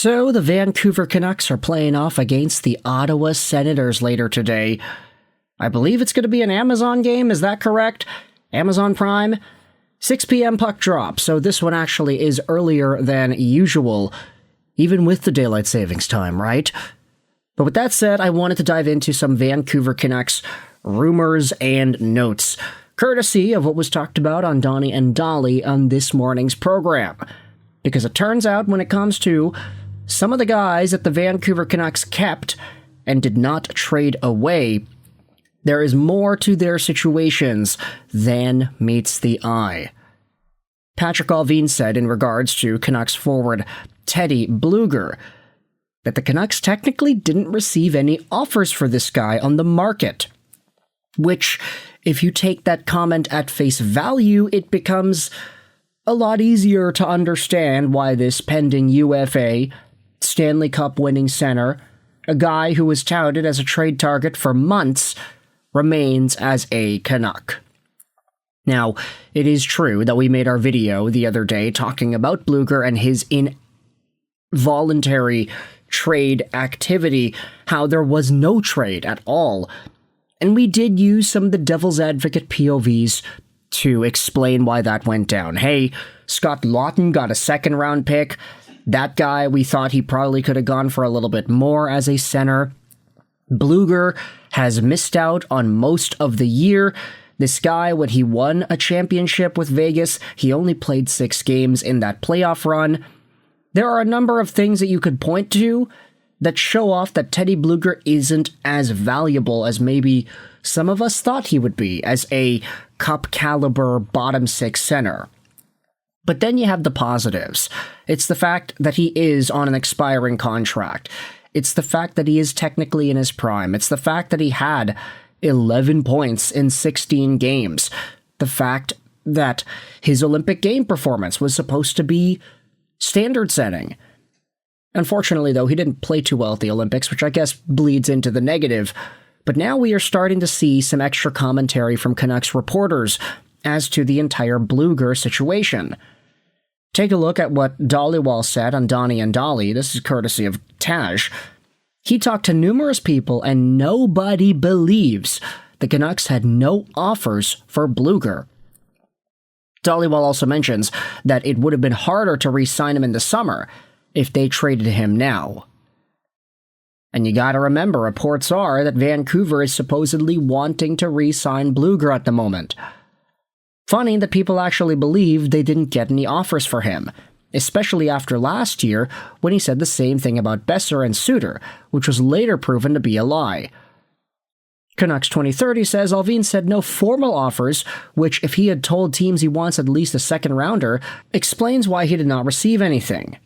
So the Vancouver Canucks are playing off against the Ottawa Senators later today. I believe it's going to be an Amazon game, is that correct? Amazon Prime? 6 p.m. puck drop, so this one actually is earlier than usual, even with the daylight savings time, right? But with that said, I wanted to dive into some Vancouver Canucks rumors and notes, courtesy of what was talked about on Donnie and Dolly on this morning's program. Because it turns out when it comes to some of the guys that the Vancouver Canucks kept and did not trade away, there is more to their situations than meets the eye. Patrik Allvin said in regards to Canucks forward Teddy Blueger that the Canucks technically didn't receive any offers for this guy on the market, which, if you take that comment at face value, it becomes a lot easier to understand why this pending UFA, Stanley Cup winning center, a guy who was touted as a trade target for months, remains as a Canuck. Now, it is true that we made our video the other day talking about Blueger and his involuntary trade activity, how there was no trade at all. And we did use some of the devil's advocate POVs to explain why that went down. Hey, Scott Lawton got a second-round pick. That guy, we thought he probably could have gone for a little bit more as a center. Blueger has missed out on most of the year. This guy, when he won a championship with Vegas, he only played 6 games in that playoff run. There are a number of things that you could point to that show off that Teddy Blueger isn't as valuable as maybe some of us thought he would be as a cup-caliber bottom-6 center. But then you have the positives. It's the fact that he is on an expiring contract. It's the fact that he is technically in his prime. It's the fact that he had 11 points in 16 games. The fact that his Olympic game performance was supposed to be standard setting. Unfortunately, though, he didn't play too well at the Olympics, which I guess bleeds into the negative. But now we are starting to see some extra commentary from Canucks reporters as to the entire Blueger situation. Take a look at what Dollywall said on Donnie and Dolly. This is courtesy of Taj. He talked to numerous people and nobody believes the Canucks had no offers for Blueger. Dollywall also mentions that it would have been harder to re-sign him in the summer if they traded him now. And you gotta remember, reports are that Vancouver is supposedly wanting to re-sign Blueger at the moment. Funny that people actually believe they didn't get any offers for him, especially after last year when he said the same thing about Besser and Suter, which was later proven to be a lie. Canucks 2030 says Allvin said no formal offers, which, if he had told teams he wants at least a second-rounder, explains why he did not receive anything.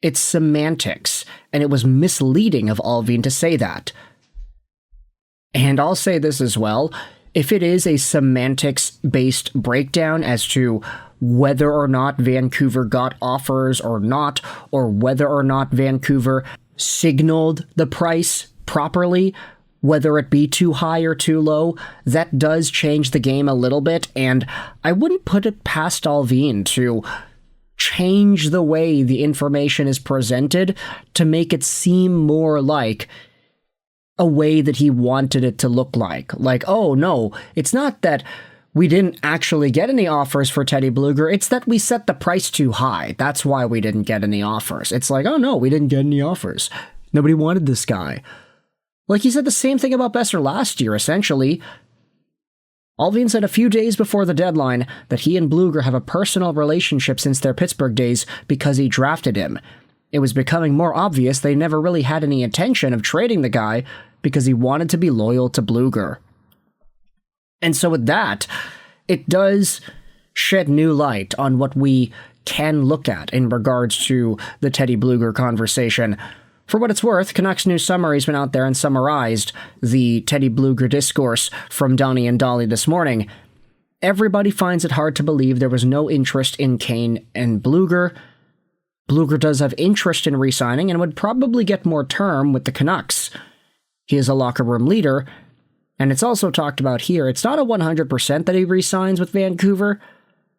It's semantics, and it was misleading of Allvin to say that. And I'll say this as well, if it is a semantics-based breakdown as to whether or not Vancouver got offers or not, or whether or not Vancouver signaled the price properly, whether it be too high or too low, that does change the game a little bit, and I wouldn't put it past Allvin to change the way the information is presented to make it seem more like a way that he wanted it to look like. Like, oh no, it's not that we didn't actually get any offers for Teddy Blueger, it's that we set the price too high. That's why we didn't get any offers. It's like, oh no, we didn't get any offers. Nobody wanted this guy. Like he said the same thing about Besser last year, essentially. Allvin said a few days before the deadline that he and Blueger have a personal relationship since their Pittsburgh days because he drafted him. It was becoming more obvious they never really had any intention of trading the guy because he wanted to be loyal to Blueger. And so with that, it does shed new light on what we can look at in regards to the Teddy Blueger conversation. For what it's worth, Canucks News Summary's been out there and summarized the Teddy Blueger discourse from Donnie and Dolly this morning. Everybody finds it hard to believe there was no interest in Kane and Blueger. Blueger does have interest in re-signing and would probably get more term with the Canucks. He is a locker room leader, and it's also talked about here. It's not a 100% that he re-signs with Vancouver,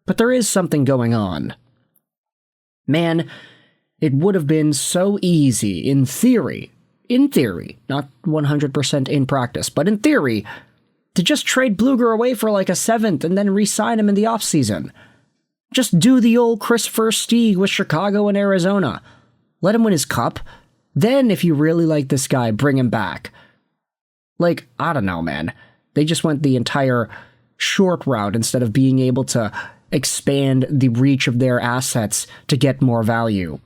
but there is something going on. Man, It would have been so easy, in theory, not 100% in practice, but in theory, to just trade Blueger away for like a 7th and then re-sign him in the offseason. Just do the old Christopher Stieg with Chicago and Arizona. Let him win his cup. Then, if you really like this guy, bring him back. Like, I don't know, man. They just went the entire short route instead of being able to expand the reach of their assets to get more value.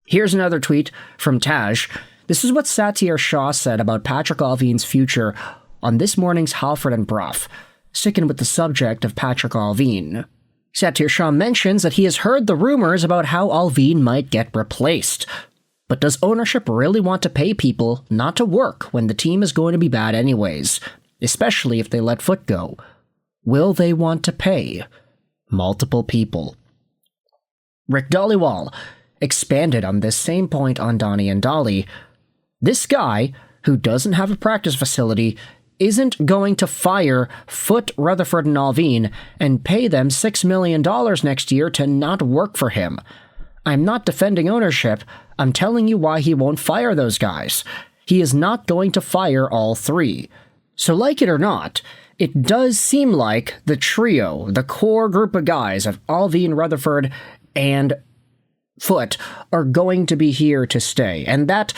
Here's another tweet from Taj. This is what Satiar Shah said about Patrik Allvin's future on this morning's Halford and Bruff, sticking with the subject of Patrik Allvin. Satiar Shah mentions that he has heard the rumors about how Allvin might get replaced. But does ownership really want to pay people not to work when the team is going to be bad anyways, especially if they let Foot go? Will they want to pay multiple people? Rick Dollywall expanded on this same point on Donnie and Dolly. This guy, who doesn't have a practice facility, isn't going to fire Foot, Rutherford, and Allvin and pay them $6 million next year to not work for him. I'm not defending ownership. I'm telling you why he won't fire those guys. He is not going to fire all three. So like it or not, it does seem like the trio, the core group of guys of Allvin, Rutherford, and Foot are going to be here to stay. And that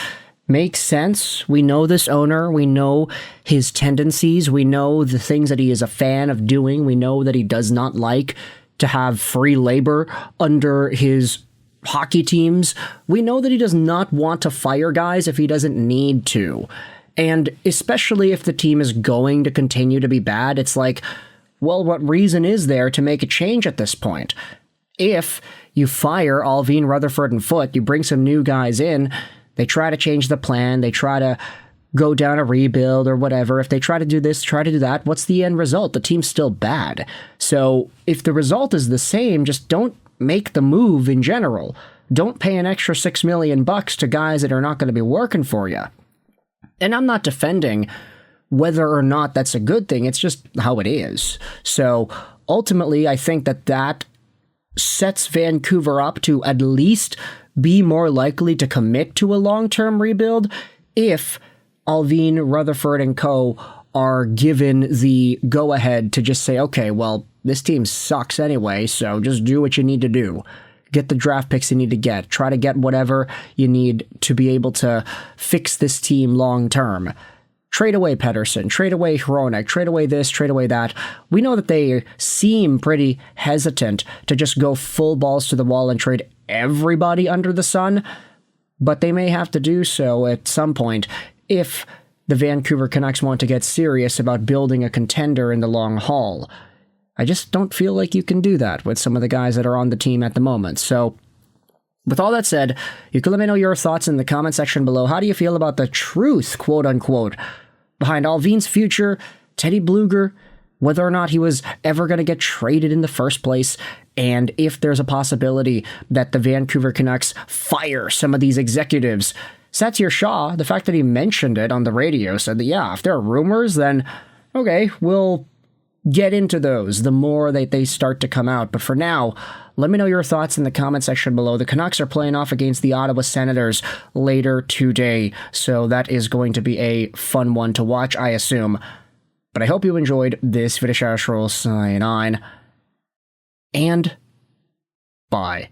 makes sense. We know this owner. We know his tendencies. We know the things that he is a fan of doing. We know that he does not like to have free labor under his hockey teams. We know that he does not want to fire guys if he doesn't need to. And especially if the team is going to continue to be bad, it's like, well, what reason is there to make a change at this point? If you fire Allvin, Rutherford, and Foot, you bring some new guys in, they try to change the plan, they try to go down a rebuild or whatever. If they try to do this, try to do that, what's the end result? The team's still bad. So if the result is the same, just don't make the move in general. Don't pay an extra $6 million to guys that are not going to be working for you. And I'm not defending whether or not that's a good thing. It's just how it is. So ultimately, I think that sets Vancouver up to at least be more likely to commit to a long-term rebuild if Allvin, Rutherford, and co. are given the go-ahead to just say, okay, well, this team sucks anyway, so just do what you need to do. Get the draft picks you need to get. Try to get whatever you need to be able to fix this team long-term. Trade away Pettersson, trade away Hronek, trade away this, trade away that. We know that they seem pretty hesitant to just go full balls to the wall and trade everybody under the sun, but they may have to do so at some point if the Vancouver Canucks want to get serious about building a contender in the long haul. I just don't feel like you can do that with some of the guys that are on the team at the moment. So, with all that said, you can let me know your thoughts in the comment section below. How do you feel about the truth, quote-unquote, behind Allvin's future, Teddy Blueger, whether or not he was ever going to get traded in the first place, and if there's a possibility that the Vancouver Canucks fire some of these executives? Satiar Shah, the fact that he mentioned it on the radio, said that, yeah, if there are rumors, then, okay, we'll get into those the more that they start to come out. But for now, let me know your thoughts in the comment section below. The Canucks are playing off against the Ottawa Senators later today, so that is going to be a fun one to watch, I assume. But I hope you enjoyed this video. Sign on, and bye.